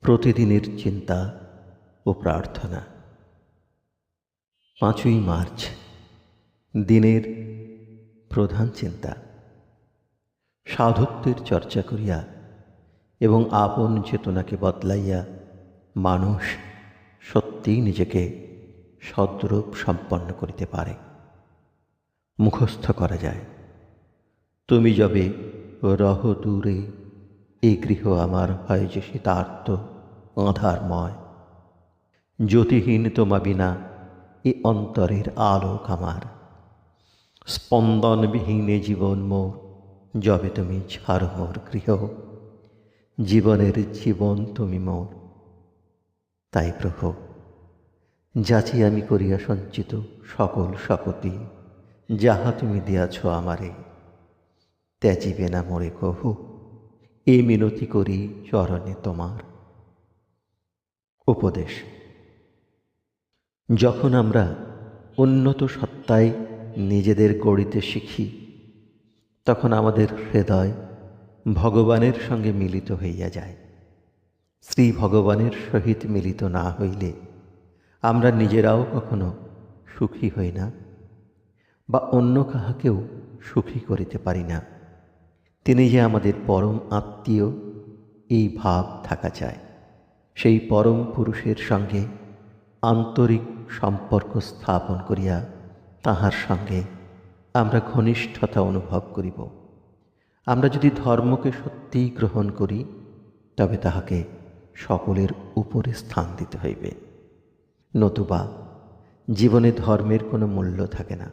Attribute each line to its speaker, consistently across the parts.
Speaker 1: প্রতিদিনের চিন্তা ও প্রার্থনা। 5ই মার্চ দিনের প্রধান চিন্তা। সাধুত্বের চর্চা করিয়া এবং আপন চেতনাকে বদলাইয়া মানুষ সত্যিই নিজেকে সদ্রূপ সম্পন্ন করিতে পারে। মুখস্থ করা যায়, তুমি যবে রহ দূরে, এই গৃহ আমার হয় যে শীতার্ত আঁধারময়। জ্যোতিহীন তোমা বিনা এ অন্তরের আলোক আমার। স্পন্দনবিহীনে জীবন মোর, যবে তুমি ছাড়ো মোর গৃহ। জীবনের জীবন তুমি মোর। তাই প্রভু, যাচি আমি করিয়া সঞ্চিত সকল শপথি, যাহা তুমি দিয়াছ আমারে, ত্যাজিবে না মোরে কহু, এই মিনতি করি চরণে তোমার। উপদেশ। যখন আমরা উন্নত সত্তায় নিজেদের গড়িতে শিখি, তখন আমাদের হৃদয় ভগবানের সঙ্গে মিলিত হইয়া যায়। শ্রী ভগবানের সহিত মিলিত না হইলে আমরা নিজেরাও কখনো সুখী হই না বা অন্য কাহাকেও সুখী করিতে পারি না। তিনি যে আমাদের পরম আত্মীয়, এই ভাব থাকা চায়। সেই পরম পুরুষের সঙ্গে আন্তরিক সম্পর্ক স্থাপন করিয়া তাহার সঙ্গে আমরা ঘনিষ্ঠতা অনুভব করিব। আমরা যদি ধর্মকে সত্যিই গ্রহণ করি, তবে তাহাকে সকলের উপরে স্থান দিতে হইবে, নতুবা জীবনে ধর্মের কোনো মূল্য থাকে না।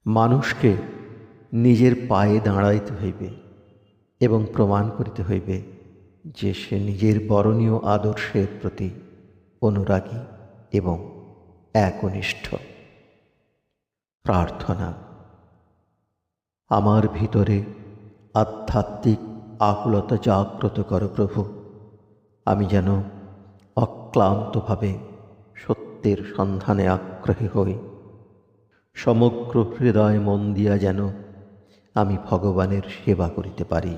Speaker 1: মানুষকে নিজের পায়ে দাঁড়াইতে হইবে এবং প্রমাণ করিতে হইবে যে সে নিজের বরণীয় আদর্শের প্রতি অনুরাগী এবং একনিষ্ঠ। প্রার্থনা। আমার ভিতরে আধ্যাত্মিক আকুলতা জাগ্রত করো প্রভু। আমি যেন অক্লান্তভাবে সত্যের সন্ধানে আগ্রহী হই। সমগ্র হৃদয় মন দিয়া যেন আমি ভগবানের সেবা করিতে পারি।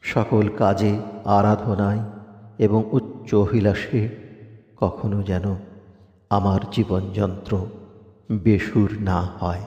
Speaker 1: সকল কাজে, আরাধনায় এবং উচ্চ অভিলাষে কখনো যেন আমার জীবনযন্ত্র বেসুর না হয়।